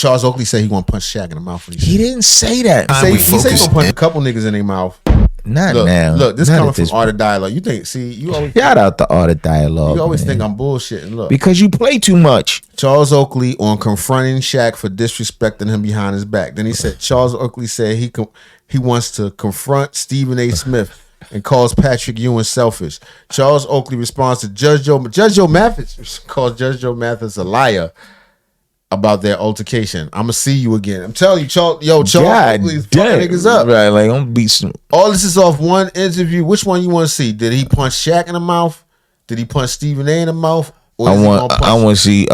Charles Oakley said he want to punch Shaq in the mouth. He didn't say that. He said he gonna punch a couple niggas in their mouth. Not look, now. Look, this coming from Art of Dialogue. You think? See, you always shout out the Art of Dialogue. You always think I'm bullshitting. Look, because you play too much. Charles Oakley on confronting Shaq for disrespecting him behind his back. Then he said Charles Oakley said he wants to confront Stephen A. Smith and calls Patrick Ewing selfish. Charles Oakley responds to Judge Joe Mathis calls Judge Joe Mathis a liar about their altercation. I'ma see you again. I'm telling you, Charles Oakley's fucking niggas up. Right, like I'm beat some. All this is off one interview. Which one you want to see? Did he punch Shaq in the mouth? Did he punch Stephen A. in the mouth? I want to see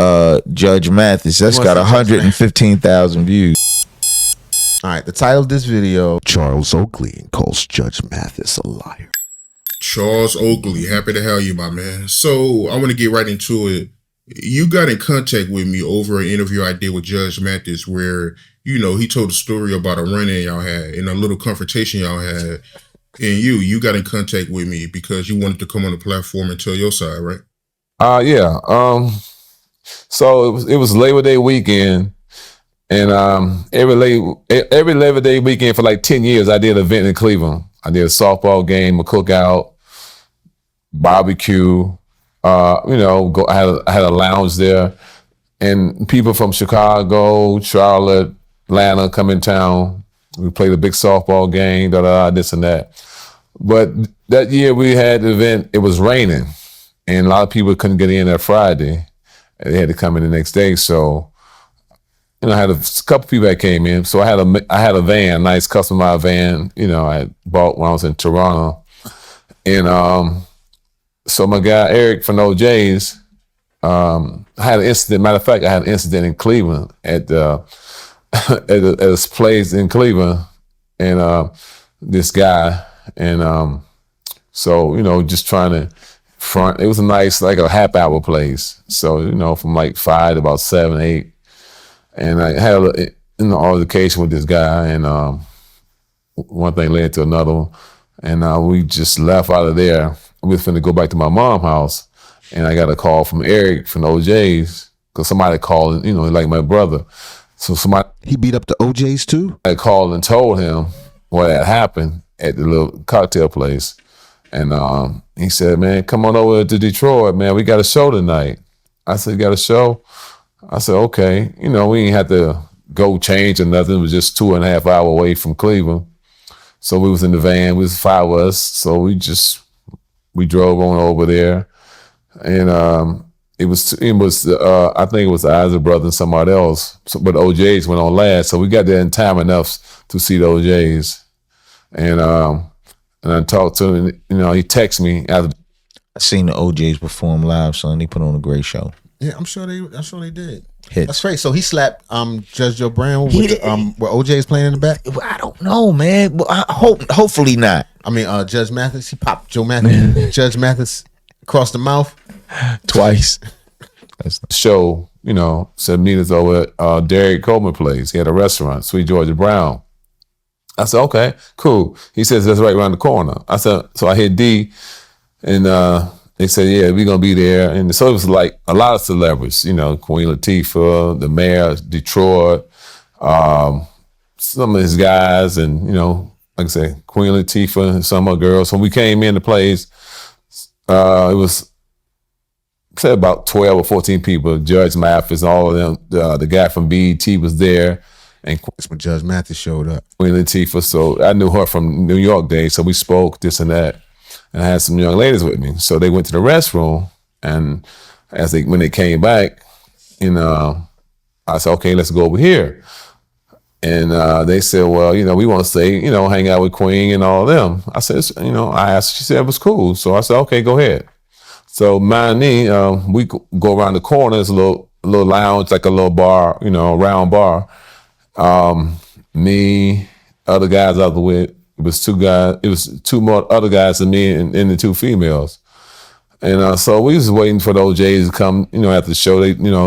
Judge Mathis. That's got 115,000 views. All right, the title of this video: Charles Oakley calls Judge Mathis a liar. Charles Oakley, happy to have you, my man. So I want to get right into it. You got in contact with me over an interview I did with Judge Mathis where, you know, he told a story about a run-in y'all had and a little confrontation y'all had. And you got in contact with me because you wanted to come on the platform and tell your side, right? Yeah. So it was Labor Day weekend, and every Labor Day weekend for like 10 years, I did an event in Cleveland. I did a softball game, a cookout, barbecue. I had a lounge there, and people from Chicago, Charlotte, Atlanta come in town. We played a big softball game, this and that. But that year we had the event, it was raining, and a lot of people couldn't get in that Friday. And they had to come in the next day. So, I had a couple people that came in. So I had a van, nice customized van, I bought when I was in Toronto. And so my guy Eric from OJ's, I had an incident. Matter of fact, I had an incident in Cleveland at a place in Cleveland, and this guy, and so just trying to front. It was a nice, like a half hour place. So from like 5 to about 7, 8, and I had an altercation with this guy, and one thing led to another one, and we just left out of there. We was finna go back to my mom's house, and I got a call from Eric from OJ's because somebody called, like my brother. So he beat up the OJ's too? I called and told him what had happened at the little cocktail place. And he said, man, come on over to Detroit, man. We got a show tonight. I said, you got a show? I said, okay. We ain't had to go change or nothing. It was just 2.5 hours away from Cleveland. So we was in the van. We was 5 of us. So we drove on over there, and it was I think it was the Isaac brother and somebody else, but the OJ's went on last, so we got there in time enough to see the OJ's, and I talked to him. He texted me after. I seen the OJ's perform live, son. They put on a great show. Yeah, I'm sure they did. Hits. That's great. So he slapped Judge Joe Brown with where OJ's playing in the back. I don't know, man. Well, hopefully not. I mean, Judge Mathis, he popped Joe Mathis, Judge Mathis across the mouth twice. Show, 7 meters over at Derek Coleman place. He had a restaurant, Sweet Georgia Brown. I said, okay, cool. He says that's right around the corner. I said, so I hit D, and they said, yeah, we're gonna be there. And so it was like a lot of celebrities, Queen Latifah, the mayor of Detroit, some of his guys, and like I said, Queen Latifah and some of the girls. When we came in the place, it was say about 12 or 14 people. Judge Mathis, all of them. The guy from BET was there, and that's when Judge Mathis showed up. Queen Latifah. So I knew her from New York days. So we spoke this and that, and I had some young ladies with me. So they went to the restroom, and when they came back, I said, okay, let's go over here. And they said, well, we want to stay, hang out with Queen and all of them. I said, I asked, she said it was cool. So I said, okay, go ahead. So we go around the corner. There's a little lounge, like a little bar, round bar. Me, other guys I was with, it was 2 guys. It was 2 more other guys than me and the 2 females. And so we was waiting for the OJs to come, after the show.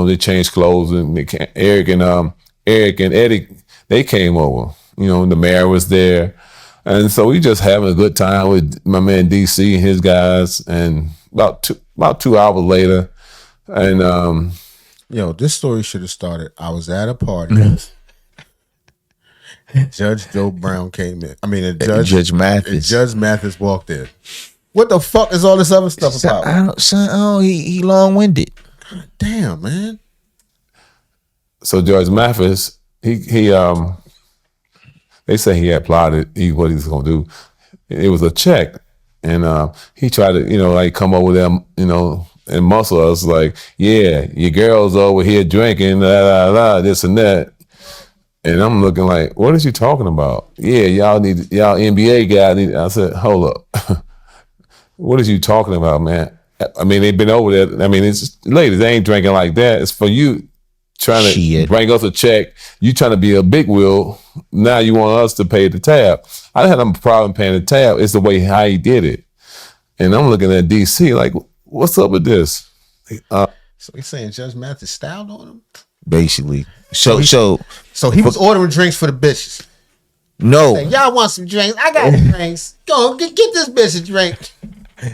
They changed clothes, and Eric and Eddie, they came over. The mayor was there. And so we just having a good time with my man DC and his guys. And about 2 hours later, and Yo, this story should have started. I was at a party. Judge Joe Brown came in. I mean, Judge Mathis. Judge Mathis walked in. What the fuck is all this other stuff about? He long-winded. God damn, man. So Judge Mathis, he they say he had plotted what he was gonna do. It was a check, and he tried to, like come over there, and muscle us like, yeah, your girl's over here drinking, this and that. And I'm looking like, what is you talking about? Yeah, y'all NBA guy. I said, hold up. What is you talking about, man? I mean, they've been over there. I mean, it's ladies, they ain't drinking like that. It's for you trying to bring us a check. You trying to be a big wheel. Now you want us to pay the tab. I didn't have no problem paying the tab. It's the way how he did it. And I'm looking at DC like, what's up with this? So he's saying Judge Mathis styled on him? Basically. So he was ordering drinks for the bitches. No. Saying, y'all want some drinks? I got drinks. Go get this bitch a drink.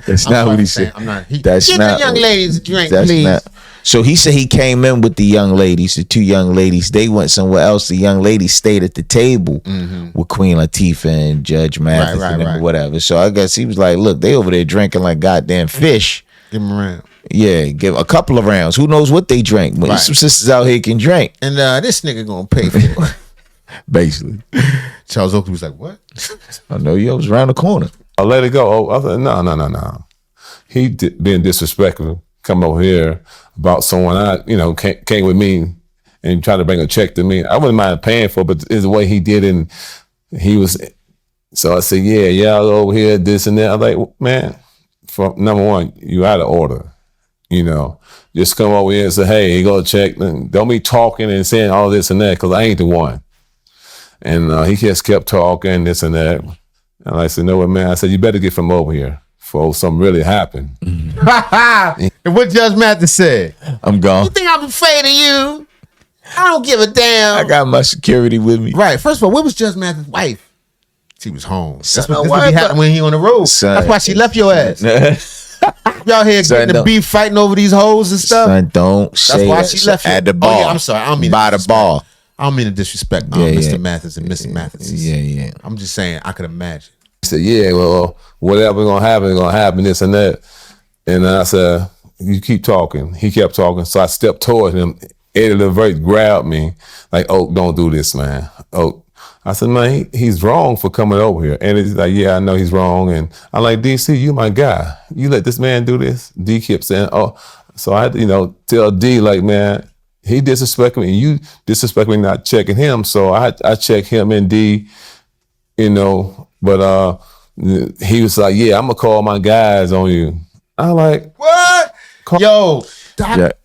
That's not what he said. Get the young ladies a drink, please. So he said he came in with the young ladies, the two young ladies. They went somewhere else. The young ladies stayed at the table with Queen Latifah and Judge Mathis and whatever. So I guess he was like, look, they over there drinking like goddamn fish. Give them a round. Yeah, give a couple of rounds. Who knows what they drink? But some sisters out here can drink. And this nigga gonna pay for it. Basically. Charles Oakley was like, what? I know you was around the corner. I let it go. I said, no. He being disrespectful, come over here about someone came with me and tried to bring a check to me. I wouldn't mind paying for it, but it's the way he did it. And he was, so I said, yeah, y'all over here, this and that. I'm like, man, for number one, you out of order. Just come over here and say, hey, you go check. Don't be talking and saying all this and that, because I ain't the one. And he just kept talking, this and that. And I said, no, man. I said, you better get from over here before something really happened. And what Judge Mathis said? I'm gone. You think I'm afraid of you? I don't give a damn. I got my security with me. Right. First of all, where was Judge Mathis' wife? She was home. That's what be happening when he on the road. That's why she left your ass. Y'all here getting the beef, fighting over these hoes and stuff. Son, don't say that's why she left at the bar. Oh, yeah, I'm sorry. I don't mean by the bar. I don't mean to disrespect Mr. Mathis and Mrs. Mathis. Yeah. I'm just saying I could imagine. He said, yeah, well, whatever gonna happen, this and that. And I said, you keep talking. He kept talking. So I stepped towards him. Eddie LeVert grabbed me like, oh, don't do this, man. Oh, I said, man, he's wrong for coming over here. And he's like, yeah, I know he's wrong. And I'm like, DC, you my guy. You let this man do this? D kept saying, oh. So I had to, tell D, like, man, he disrespected me. And you disrespect me not checking him. So I checked him and D, But he was like, yeah, I'm going to call my guys on you. I'm like, what? Yo,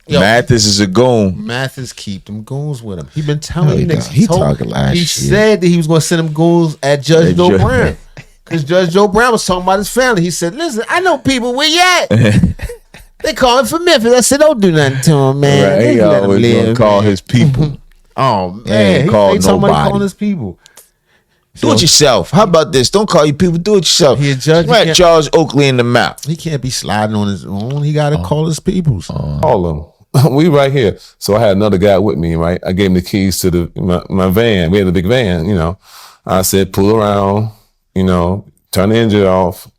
Mathis is a goon. Mathis keep them goons with him. He been telling niggas. He talking last He said that he was going to send them goons at Judge Joe Brown. Because Judge Joe Brown was talking about his family. He said, listen, I know people where you at. They calling for Memphis. I said, don't do nothing to him, man. Right, he always going to call his people. Oh, man. He call nobody. Calling his people. Do it yourself. How about this? Don't call your people. Do it yourself. He a judge. Right, Charles Oakley in the mouth. He can't be sliding on his own. He got to call his peoples. Call them. We right here. So I had another guy with me, right? I gave him the keys to my van. We had a big van, I said, pull around, turn the engine off,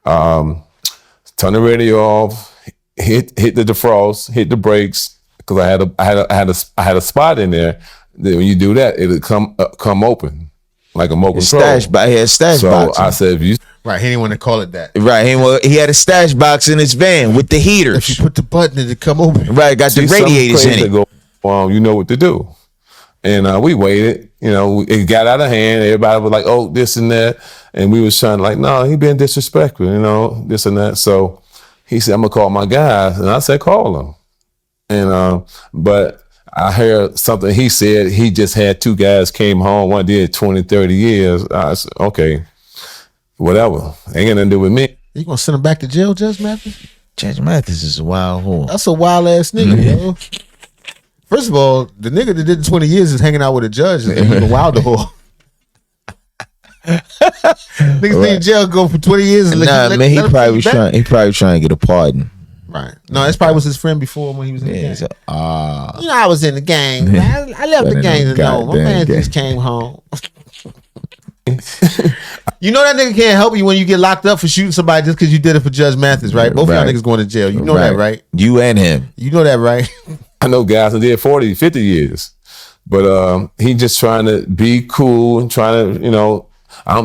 turn the radio off, hit the defrost, hit the brakes, because I had a spot in there that when you do that, it'll come open. Like a remote control. He had stash box. So I said, if you... Right, he didn't want to call it that. Right, he had a stash box in his van with the heaters. If you put the button, it'd come open. Right, got the radiators in it. You know what to do. And we waited. It got out of hand. Everybody was like, oh, this and that. And we was trying to like, no, he been disrespectful, this and that. So he said, I'm going to call my guys. And I said, call them. And, but... I heard something he said. He just had two guys came home. One did 20, 30 years. I said, okay, whatever. Ain't got nothing to do with me. You gonna send him back to jail, Judge Mathis? Judge Mathis is a wild whore. That's a wild ass nigga, yo. First of all, the nigga that did 20 years is hanging out with a judge. Is even wilder whore. Niggas be in jail go for 20 years. And he probably trying to get a pardon. Right. No, this probably was his friend before when he was in the gang. So, I was in the gang. I left the gang alone. My man just came home. You know that nigga can't help you when you get locked up for shooting somebody just because you did it for Judge Mathis, right? Both of y'all niggas going to jail. You know that, right? You and him. You know that, right? I know guys that did 40, 50 years. But he just trying to be cool and trying to,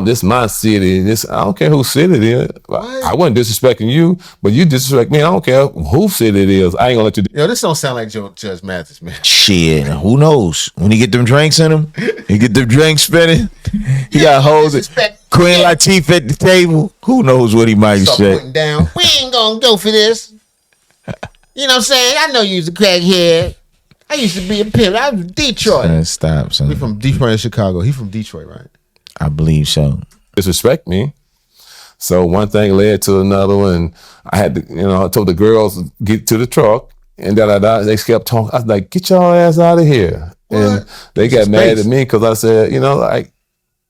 this my city. I don't care whose city it is. I wasn't disrespecting you, but you disrespect me. I don't care whose city it is. I ain't gonna let you do. This don't sound like Judge Mathis, man. Shit, who knows? When he get them drinks in him, he get them drinks spinning. He got hoes at Queen Latifah at the table. Who knows what he might say? Putting down. We ain't gonna go for this. You know what I'm saying? I know you was a crackhead. I used to be a pimp. I was from Detroit. Man, stop, son. We from Detroit and Chicago. He from Detroit, right? I believe so. Disrespect me. So one thing led to another one. I had to, I told the girls get to the truck and they kept talking. I was like, get your ass out of here. What? And they got mad at me because I said,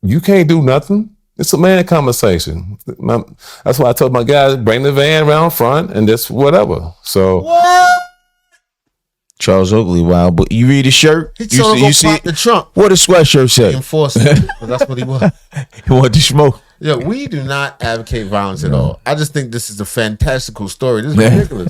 you can't do nothing. It's a man conversation. That's why I told my guys, bring the van around front and just whatever. So what? Charles Oakley, wow. But you read his shirt? He told him to pop the trunk. What a sweatshirt say? Enforcer. That's what he was. He wanted to smoke. Yo, we do not advocate violence at all. I just think this is a fantastical story. This is ridiculous.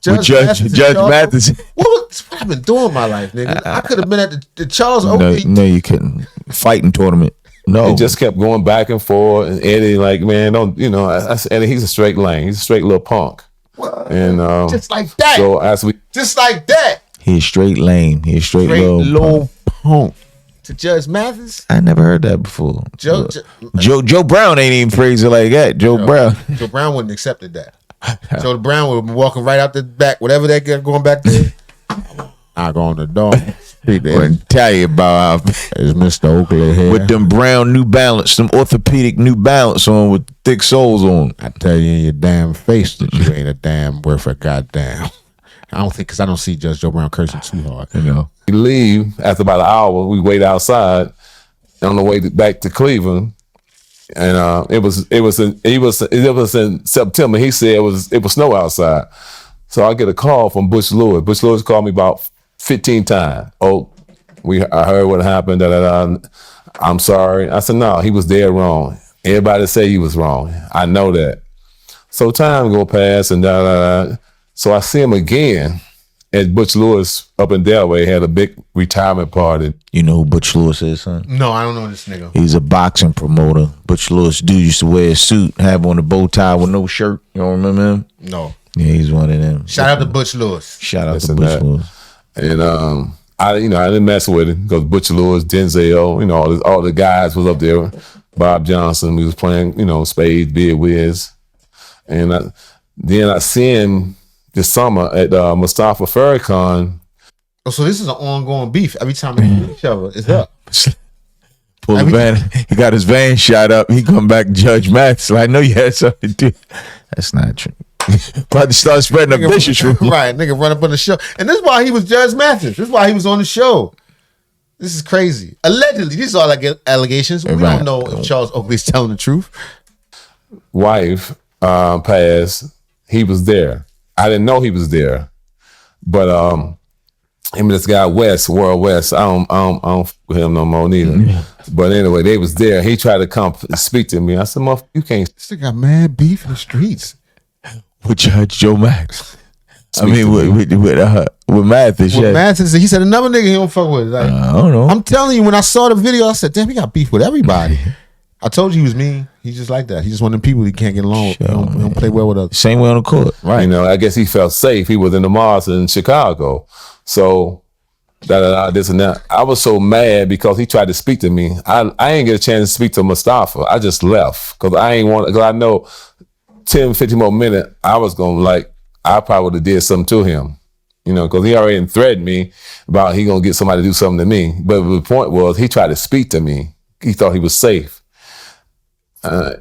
Judge Mathis. What I've been doing my life, nigga? I could have been at the Charles Oakley. No, you couldn't. Fighting tournament. No. It just kept going back and forth. And Eddie, Eddie, he's a straight lane. He's a straight little punk. What? And just like that. So just like that. He's straight lame. He's straight low punk. To Judge Mathis? I never heard that before. Joe Brown ain't even phrased it like that. Joe Brown wouldn't have accepted that. Joe Brown would have been walking right out the back, whatever that guy going back there. I go on the door. Wouldn't tell you about is Mr. Oakley here with them brown New Balance, them orthopedic New Balance on with thick soles on. I tell you in your damn face that you ain't a damn worth a goddamn. I don't think because I don't see Judge Joe Brown cursing too hard. We leave after about an hour. We wait outside on the way back to Cleveland, and it was in September. He said it was snow outside, so I get a call from Butch Lewis. Butch Lewis called me about 15 times. Oh, I heard what happened. I'm sorry. I said no, he was dead wrong. Everybody say he was wrong. I know that. So time go past and So I see him again at Butch Lewis up in Delaware. Had a big retirement party. You know who Butch Lewis is, son? No, I don't know this nigga. He's a boxing promoter. Butch Lewis dude used to wear a suit, have on a bow tie with no shirt. You don't remember him? No. Yeah, he's one of them. Shout out to Butch Lewis. Shout out to Butch Lewis. And I didn't mess with it because Butch Lewis, Denzel, all the guys was up there. Bob Johnson, we was playing, spades, bid whiz, and then I see him this summer at Mustafa Farrakhan. Oh, so this is an ongoing beef. Every time they meet each other, it's up. Pull the van. He got his van shot up. He come back, Judge Mathis. I know you had something to do. That's not true. Probably start spreading a vicious rumor. Right, nigga run up on the show. And this is why he was Judge Mathis. This is why he was on the show. This is crazy. Allegedly, these are like allegations. We don't know if Charles Oakley's telling the truth. Wife passed. He was there. I didn't know he was there. But him and this guy World West, I don't f with him no more neither. But anyway, they was there. He tried to come speak to me. I said, "Motherfucker, you can't." This nigga got mad beef in the streets. With Judge Joe Max. With Mathis. With Mathis, he said another nigga he don't fuck with. Like, I don't know. I'm telling you, when I saw the video, I said, damn, he got beef with everybody. I told you he was mean. He's just like that. He's just one of them people he can't get along with. He don't play well with others. Same way on the court. Right. I guess he felt safe. He was in the Mars in Chicago. So, this and that. I was so mad because he tried to speak to me. I ain't get a chance to speak to Mustafa. I just left because I know 10, 15 more minutes, I was going to I probably would have did something to him, because he already threatened me about he going to get somebody to do something to me. But the point was, he tried to speak to me. He thought he was safe.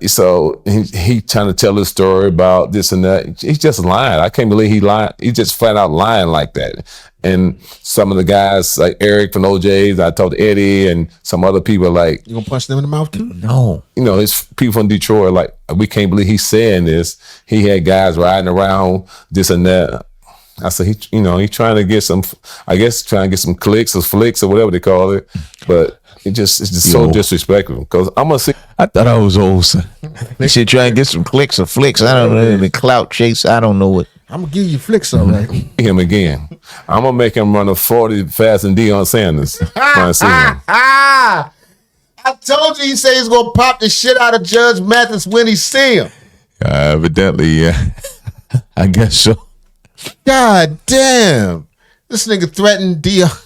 So he trying to tell his story about this and that. He's just lying. I can't believe he lied. He just flat out lying like that. And some of the guys like Eric from OJ's, I talked to Eddie and some other people like, you gonna punch them in the mouth too? No. You know, his people from Detroit, like, we can't believe he's saying this. He had guys riding around this and that. I said, he's trying to get some, I guess, trying to get some clicks or flicks or whatever they call it. But it's just so disrespectful. Because I'm gonna see. I thought I was old, son. They should try and get some clicks or flicks. I don't know, the clout chase. I don't know what. I'm gonna give you flicks, all right. Him again. I'm gonna make him run a 40 fast than Deion Sanders. When I see him. I told you he said he's gonna pop the shit out of Judge Mathis when he see him. Evidently, yeah. I guess so. God damn. This nigga threatened Deion.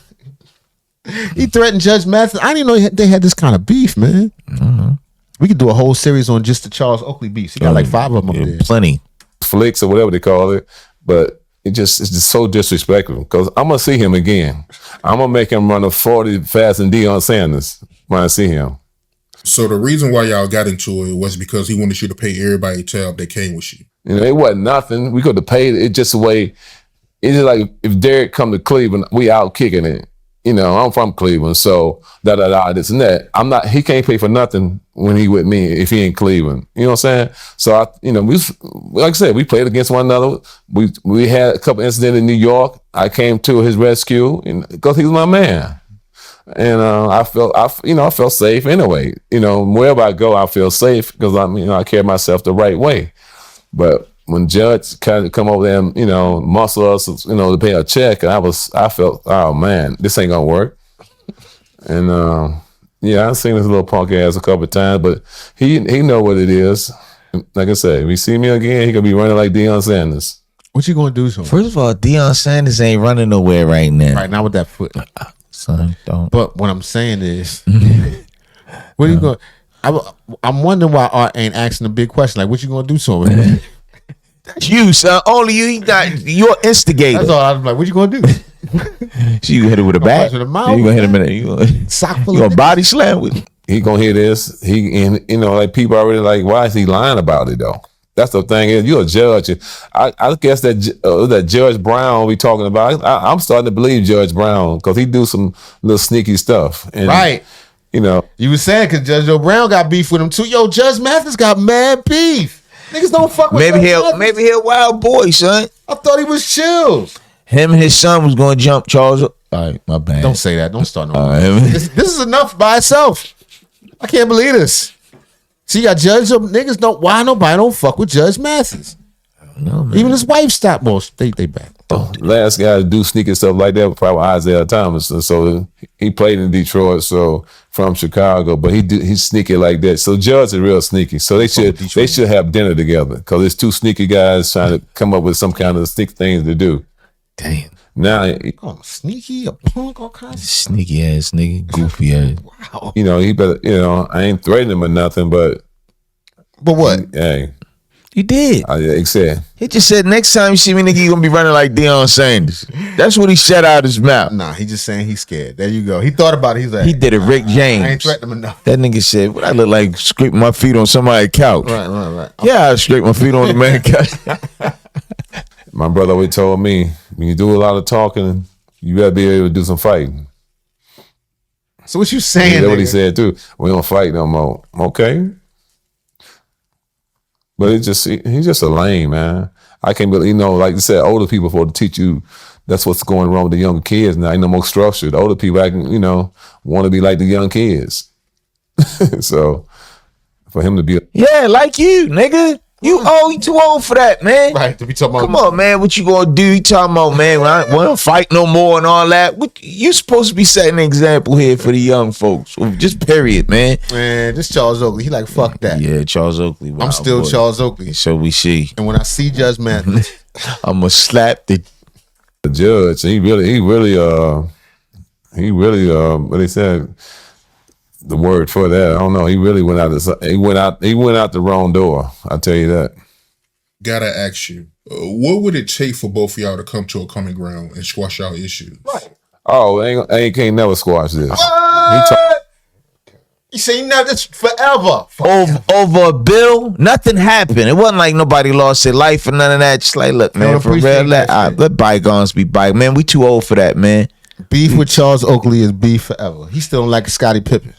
He threatened Judge Mathis. I didn't know they had this kind of beef, man. Mm-hmm. We could do a whole series on just the Charles Oakley beefs. He got like 5 of them up there. Plenty. Flicks or whatever they call it. But it's just so disrespectful. Because I'm gonna see him again. I'm gonna make him run a 40 fast than Deion Sanders when I see him. So the reason why y'all got into it was because he wanted you to pay everybody tab that came with you. You know, it wasn't nothing. We could have paid it just the way. It's just like if Derek come to Cleveland, we out kicking it. You know, I'm from Cleveland, so this and that. He can't pay for nothing when he with me if he in Cleveland. You know what I'm saying? So we like I said, we played against one another. We had a couple incidents in New York. I came to his rescue because he was my man. And I felt safe anyway. You know, wherever I go, I feel safe because I carry myself the right way. But when Judge kind of come over there and, muscle us, to pay a check, and I felt, oh man, this ain't gonna work. And I've seen this little punk ass a couple of times, but he know what it is. Like I said, if he see me again, he gonna be running like Deion Sanders. What you gonna do to him? First of all, Deion Sanders ain't running nowhere right now. Right now with that foot. Son, don't. But what I'm saying is, what are you going? I'm wondering why Art ain't asking a big question like, what you gonna do to him? That's you, son. Only you got your instigator. That's all. I was like, what you gonna do? So you hit it with a bat. With a mouth, you gonna hit him in it. You gonna body slam with it. He gonna hear this. Like people already like, why is he lying about it though? That's the thing is, you're a judge. I guess that Judge Brown we talking about. I'm starting to believe Judge Brown because he do some little sneaky stuff. And, right. You was saying because Judge Brown got beef with him too. Yo, Judge Mathis got mad beef. Niggas don't fuck with maybe he a wild boy, son. I thought he was chill. Him and his son was going to jump Charles. All right, my bad. Don't say that. Don't start no. This is enough by itself. I can't believe this. See, you got Judge niggas don't. Why nobody don't fuck with Judge Mathis? I don't know, man. Even his wife stopped. Most they back. Last guy to do sneaky stuff like that was probably Isaiah Thomas, and so he played in Detroit, so from Chicago, but he's sneaky like that. So Judge is real sneaky. So they should have dinner together because it's two sneaky guys trying to come up with some kind of sneaky things to do. Damn. Now, sneaky, a punk, all kinds of sneaky ass nigga, goofy ass. Wow. He better. I ain't threatening him or nothing, but what? Hey. You did. He said. He just said next time you see me, nigga, you gonna be running like Deion Sanders. That's what he said out his mouth. Nah, he just saying he's scared. There you go. He thought about it. He's like, he did it. Rick James. I ain't threatening him enough. That nigga said, "What I look like scraping my feet on somebody's couch." Right. Yeah, I scrape my feet on the man's couch. My brother always told me, when you do a lot of talking, you gotta be able to do some fighting. So what you saying? That's what he said too. We don't fight no more. Okay. But he's just a lame, man. I can't believe, like you said, older people for to teach you that's what's going wrong with the younger kids now. Ain't no more structure. The older people, want to be like the young kids. So for him to be like you, nigga. You too old for that, man. Right, to be talking about. Come on, man. What you gonna do? You talking about, man, when I want to fight no more and all that. You supposed to be setting an example here for the young folks. Just period, man. Man, this Charles Oakley, he like, fuck that. Yeah, Charles Oakley. I'm still boy. Charles Oakley. So we see. And when I see Judge Mathis, I'm gonna slap the judge. He really, what they said, the word for that, I don't know. He really went out the wrong door. I'll tell you that. Gotta ask you, what would it take for both of y'all to come to a common ground and squash out issues? Right. Oh, I can't never squash this. You say you never, this forever. Over a bill, nothing happened. It wasn't like nobody lost their life or none of that. Just like, look, man, for real, let bygones be bygones. Man, we too old for that, man. Beef with Charles Oakley is beef forever. He still don't like Scottie Pippen.